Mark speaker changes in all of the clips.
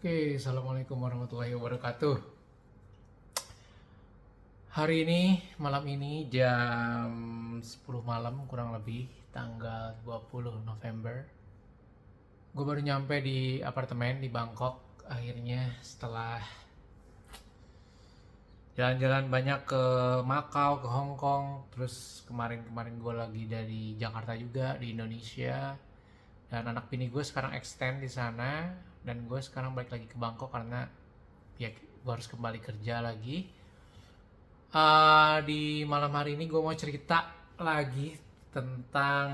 Speaker 1: Oke, Assalamualaikum warahmatullahi wabarakatuh. Hari ini, malam ini jam 10 malam kurang lebih, tanggal 20 November. Gue baru nyampe di apartemen di Bangkok, akhirnya setelah jalan-jalan banyak ke Makau, ke Hong Kong, terus kemarin-kemarin gue lagi dari Jakarta juga, di Indonesia. Dan anak bini gue sekarang extend di sana, dan gue sekarang balik lagi ke Bangkok karena ya gue harus kembali kerja lagi. Di malam hari ini gue mau cerita lagi tentang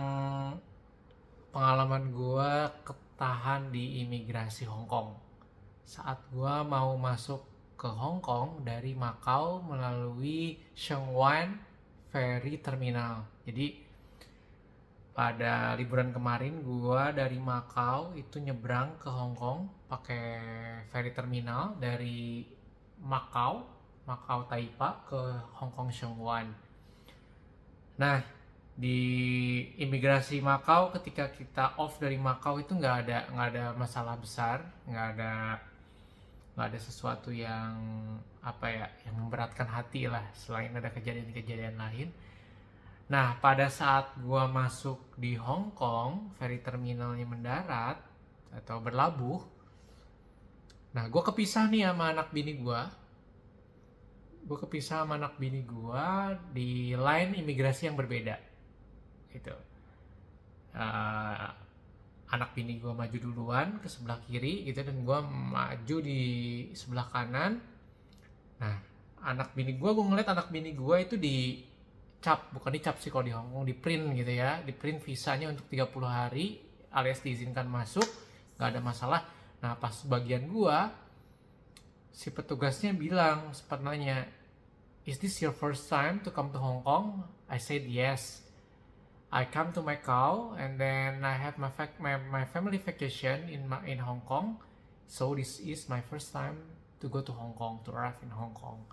Speaker 1: pengalaman gue ketahan di imigrasi Hong Kong saat gue mau masuk ke Hong Kong dari Macau melalui Sheung Wan Ferry Terminal. Jadi pada liburan kemarin gue dari Macau itu nyebrang ke Hong Kong pakai ferry terminal dari Macau Macau Taipa ke Hong Kong Sheung Wan. Nah, di imigrasi Macau ketika kita off dari Macau itu nggak ada masalah besar, nggak ada sesuatu yang apa ya yang memberatkan hati lah selain ada kejadian-kejadian lain. Nah, pada saat gua masuk di Hong Kong, ferry terminalnya mendarat atau berlabuh. Nah, gua kepisah nih sama anak bini gua. Gue kepisah sama anak bini gue di line imigrasi yang berbeda gitu. uh, Anak bini gue maju duluan ke sebelah kiri gitu, dan gue maju di sebelah kanan. Nah, gue ngeliat anak bini gue itu dicap, bukan dicap sih kalau di Hongkong, di print gitu ya, di print visanya untuk 30 hari alias diizinkan masuk, gak ada masalah. Nah, pas bagian gue, si petugasnya bilang, sempat nanya, "Is this your first time to come to Hong Kong?" I said yes. I come to Macau and then I have my family vacation in Hong Kong. So this is my first time to go to Hong Kong, to arrive in Hong Kong.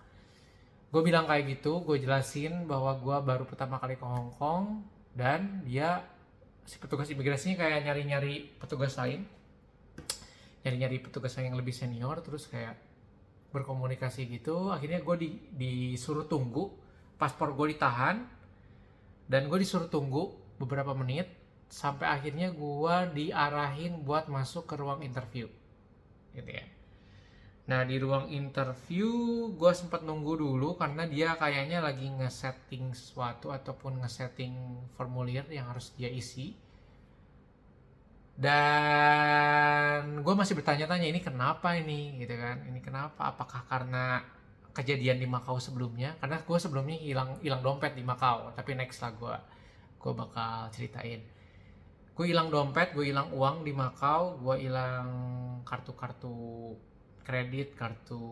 Speaker 1: Gue bilang kayak gitu, gue jelasin bahwa gue baru pertama kali ke Hong Kong, dan si petugas imigrasinya kayak nyari-nyari petugas lain, nyari-nyari petugas yang lebih senior, terus kayak berkomunikasi gitu. Akhirnya gue disuruh tunggu, paspor gue ditahan, dan gue disuruh tunggu beberapa menit sampai akhirnya gue diarahin buat masuk ke ruang interview gitu ya. Nah, di ruang interview gue sempat nunggu dulu karena dia kayaknya lagi ngesetting sesuatu ataupun ngesetting formulir yang harus dia isi. Dan gue masih bertanya-tanya, ini kenapa ini gitu kan, ini kenapa, apakah karena kejadian di Macau sebelumnya, karena gue sebelumnya hilang dompet di Macau, tapi next lah gue bakal ceritain. Gue hilang dompet, gue hilang uang di Macau, gue hilang kartu kredit, kartu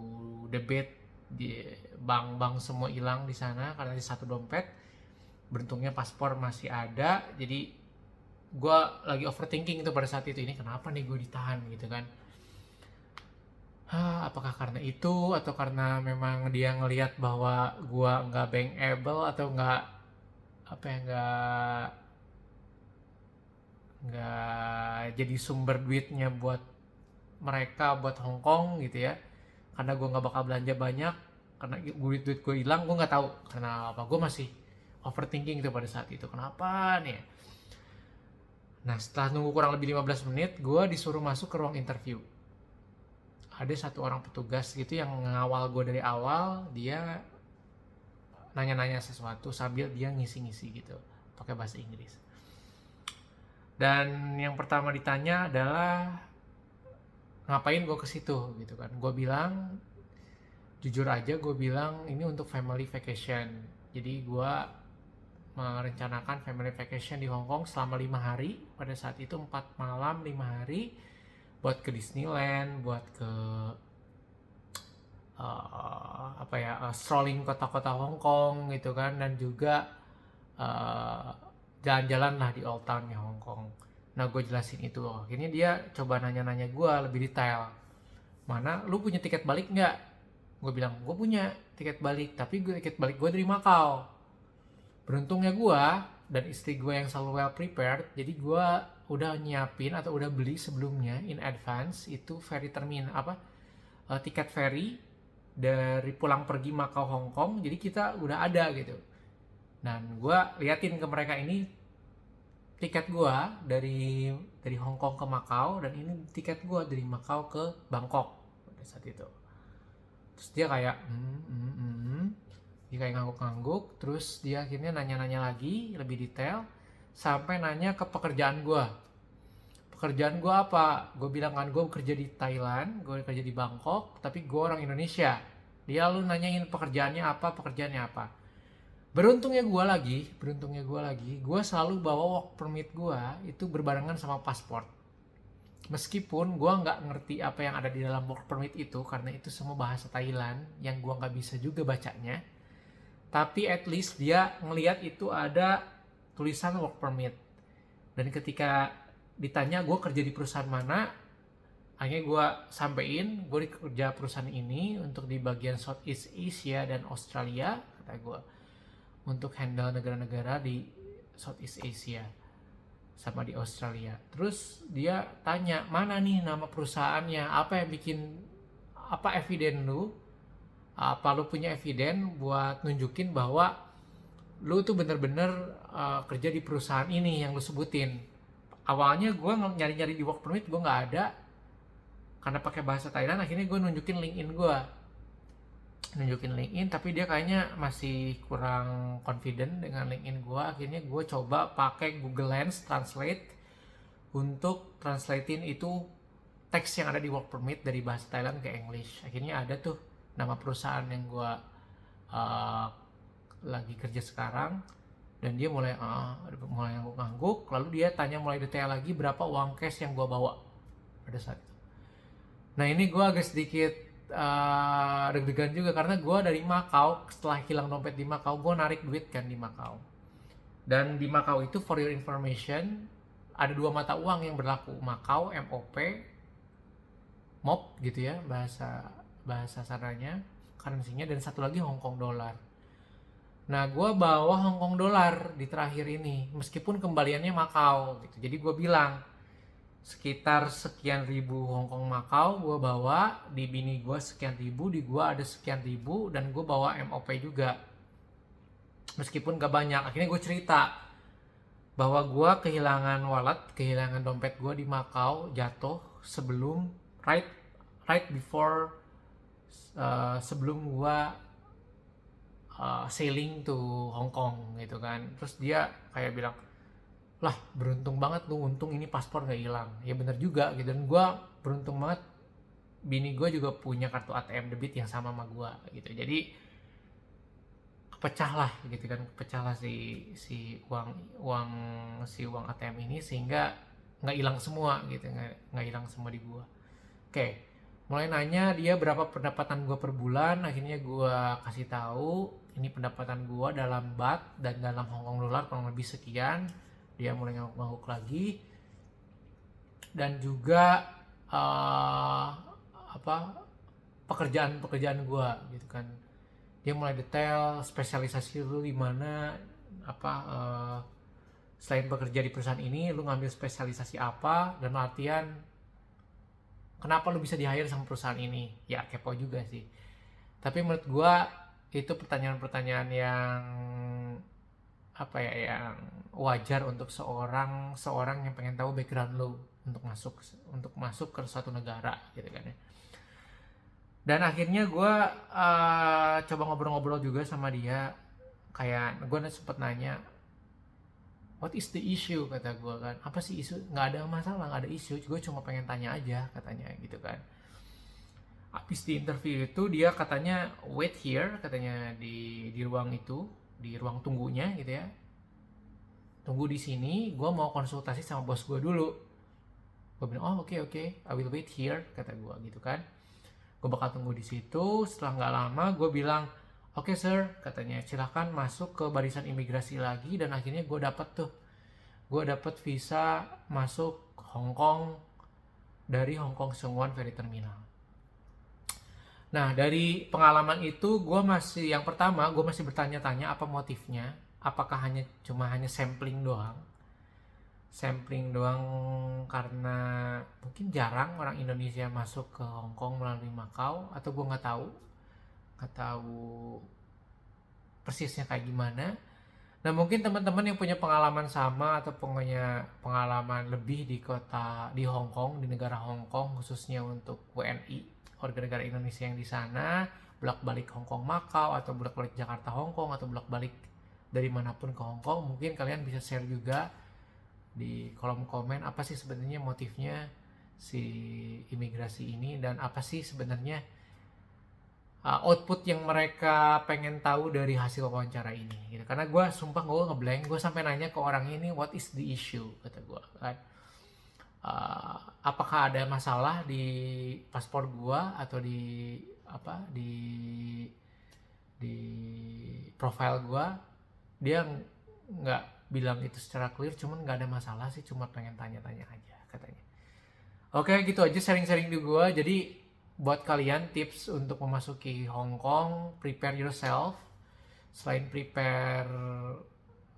Speaker 1: debit, di bank semua hilang di sana karena di satu dompet. Beruntungnya paspor masih ada, jadi gue lagi overthinking itu pada saat itu, ini kenapa nih gue ditahan gitu kan. Apakah karena itu atau karena memang dia ngelihat bahwa gue nggak bankable atau nggak apa ya, nggak jadi sumber duitnya buat mereka, buat Hong Kong gitu ya, karena gue nggak bakal belanja banyak karena duit gue hilang. Gue nggak tahu karena apa, gue masih overthinking itu pada saat itu, kenapa nih ya. Nah, setelah nunggu kurang lebih 15 menit, gue disuruh masuk ke ruang interview. Ada satu orang petugas gitu yang ngawal gue dari awal, dia nanya-nanya sesuatu sambil dia ngisi-ngisi gitu, pakai bahasa Inggris. Dan yang pertama ditanya adalah ngapain gue ke situ gitu kan. Gue bilang, jujur aja gue bilang ini untuk family vacation. Jadi gue merencanakan family vacation di Hong Kong selama 5 hari. Pada saat itu 4 malam 5 hari, buat ke Disneyland, buat ke strolling kota-kota Hong Kong gitu kan, dan juga jalan-jalan lah di Old Town-nya Hong Kong. Nah, gue jelasin itu. Akhirnya dia coba nanya-nanya gue lebih detail. Mana, lu punya tiket balik nggak? Gue bilang, gue punya tiket balik, tapi tiket balik gue dari Macau. Beruntungnya gue dan istri gue yang selalu well prepared, jadi gue udah nyiapin atau udah beli sebelumnya in advance itu ferry terminal tiket ferry dari pulang pergi Macau Hong Kong, jadi kita udah ada gitu. Dan gue liatin ke mereka, ini tiket gue dari Hong Kong ke Macau, dan ini tiket gue dari Macau ke Bangkok pada saat itu. Terus dia kayak dia kayak ngangguk-ngangguk, terus dia akhirnya nanya-nanya lagi lebih detail sampai nanya ke pekerjaan gue. Pekerjaan gue apa? Gue bilang kan gue bekerja di Thailand, gue kerja di Bangkok, tapi gue orang Indonesia. Dia lalu nanyain pekerjaannya apa. Beruntungnya gue lagi, gue selalu bawa work permit gue itu berbarengan sama paspor. Meskipun gue nggak ngerti apa yang ada di dalam work permit itu, karena itu semua bahasa Thailand yang gue nggak bisa juga bacanya. Tapi at least dia ngelihat itu ada tulisan work permit. Dan ketika ditanya gue kerja di perusahaan mana, akhirnya gue sampein gue kerja perusahaan ini untuk di bagian Southeast Asia dan Australia, kata gue, untuk handle negara-negara di Southeast Asia sama di Australia. Terus dia tanya, mana nih nama perusahaannya, apa yang bikin, apa eviden lu, apa lu punya eviden buat nunjukin bahwa lu tuh bener-bener kerja di perusahaan ini yang lu sebutin. Awalnya gue nyari-nyari di work permit, gue nggak ada karena pakai bahasa Thailand. Akhirnya gue nunjukin LinkedIn tapi dia kayaknya masih kurang confident dengan LinkedIn gue. Akhirnya gue coba pakai Google Lens Translate untuk translatein itu teks yang ada di work permit dari bahasa Thailand ke English. Akhirnya ada tuh nama perusahaan yang gue lagi kerja sekarang, dan dia mulai ngangguk-ngangguk. Lalu dia tanya mulai detail lagi berapa uang cash yang gue bawa pada saat itu. Nah ini gue agak sedikit deg-degan juga, karena gue dari Macau, setelah hilang dompet di Macau, gue narik duit kan di Macau. Dan di Macau itu, for your information, ada 2 mata uang yang berlaku, Macau MOP gitu ya, bahasa sananya, currency-nya, dan satu lagi Hong Kong dollar. Nah, gue bawa Hong Kong dollar di terakhir ini, meskipun kembaliannya Macau gitu. Jadi gue bilang, sekitar sekian ribu Hong Kong Macau gue bawa, di bini gue sekian ribu, di gue ada sekian ribu, dan gue bawa MOP juga. Meskipun gak banyak. Akhirnya gue cerita bahwa gue kehilangan wallet, kehilangan dompet gue di Macau, jatuh sebelum, right before, sebelum gue sailing to Hong Kong gitu kan. Terus dia kayak bilang, lah beruntung banget lu, untung ini paspor gak hilang. Ya bener juga gitu. Dan gue beruntung banget, bini gue juga punya kartu ATM debit yang sama gue gitu. Jadi kepecah lah si uang ATM ini, sehingga nggak hilang semua gitu, nggak hilang semua di gue. Oke, mulai nanya dia berapa pendapatan gue per bulan. Akhirnya gue kasih tahu ini pendapatan gue dalam baht dan dalam Hong Kong dollar kurang lebih sekian. Dia mulai ngangguk lagi, dan juga pekerjaan gue gitu kan. Dia mulai detail, spesialisasi lu di mana, selain bekerja di perusahaan ini lu ngambil spesialisasi apa, dan latihan kenapa lu bisa di-hire sama perusahaan ini. Ya kepo juga sih, tapi menurut gue itu pertanyaan-pertanyaan yang yang wajar untuk seorang yang pengen tahu background lu untuk masuk ke suatu negara gitu kan ya. Dan akhirnya gue coba ngobrol-ngobrol juga sama dia. Kayak gue sempet nanya, what is the issue, kata gue kan. Apa sih isu? Nggak ada masalah, nggak ada isu, gue cuma pengen tanya aja, katanya gitu kan. Habis di interview itu dia katanya wait here, katanya di ruang itu, di ruang tunggunya gitu ya. Tunggu di sini, gue mau konsultasi sama bos gue dulu. Gue bilang, oh oke, I will wait here, kata gue gitu kan. Gue bakal tunggu di situ. Setelah nggak lama gue bilang, oke sir, katanya silahkan masuk ke barisan imigrasi lagi. Dan akhirnya gue dapet visa masuk Hong Kong dari Hong Kong Sheung Wan Ferry Terminal. Nah dari pengalaman itu yang pertama gue masih bertanya-tanya apa motifnya, apakah hanya sampling doang, sampling doang karena mungkin jarang orang Indonesia masuk ke Hong Kong melalui Macau, atau gue nggak tahu persisnya kayak gimana. Nah mungkin teman-teman yang punya pengalaman sama atau punya pengalaman lebih di Hong Kong, di negara Hong Kong khususnya untuk WNI warga negara Indonesia yang di sana, bolak-balik Hong Kong Macau atau bolak-balik Jakarta Hong Kong atau bolak-balik dari manapun ke Hong Kong, mungkin kalian bisa share juga di kolom komen apa sih sebenarnya motifnya si imigrasi ini, dan apa sih sebenarnya output yang mereka pengen tahu dari hasil wawancara ini gitu. Karena gue sumpah gue ngeblank, gue sampai nanya ke orang ini what is the issue, kata gue kan. Apakah ada masalah di paspor gue atau di profile gue. Dia nggak bilang itu secara clear, cuman nggak ada masalah sih, cuma pengen tanya-tanya aja katanya. Oke, gitu aja sharing-sharing di gue. Jadi buat kalian tips untuk memasuki Hong Kong, prepare yourself. Selain prepare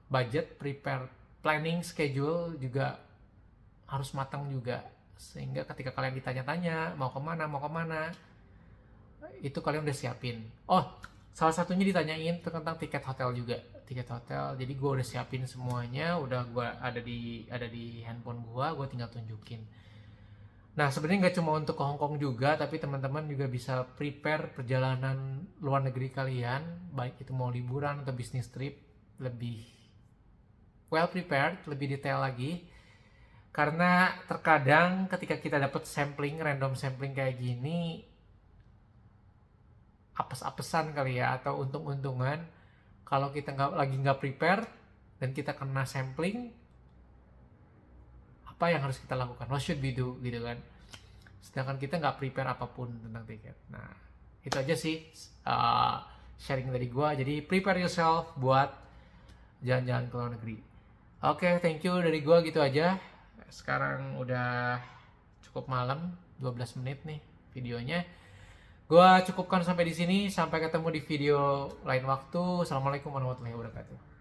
Speaker 1: budget, prepare planning schedule juga harus matang juga, sehingga ketika kalian ditanya-tanya mau kemana, itu kalian udah siapin. Oh, salah satunya ditanyain tentang tiket hotel juga, jadi gue udah siapin semuanya, udah gue ada di handphone gue tinggal tunjukin. Nah sebenarnya nggak cuma untuk ke Hong Kong juga, tapi teman-teman juga bisa prepare perjalanan luar negeri kalian, baik itu mau liburan atau bisnis trip, lebih well prepared, lebih detail lagi. Karena terkadang ketika kita dapat random sampling kayak gini, apes-apesan kali ya, atau untung-untungan kalau kita nggak prepare dan kita kena sampling, apa yang harus kita lakukan, what should we do gitu kan, sedangkan kita nggak prepare apapun tentang tiket. Nah itu aja sih sharing dari gue. Jadi prepare yourself buat jalan-jalan ke luar negeri. Oke, thank you dari gue, gitu aja. Sekarang udah cukup malam, 12 menit nih videonya. Gue cukupkan sampai di sini. Sampai ketemu di video lain waktu. Assalamualaikum warahmatullahi wabarakatuh.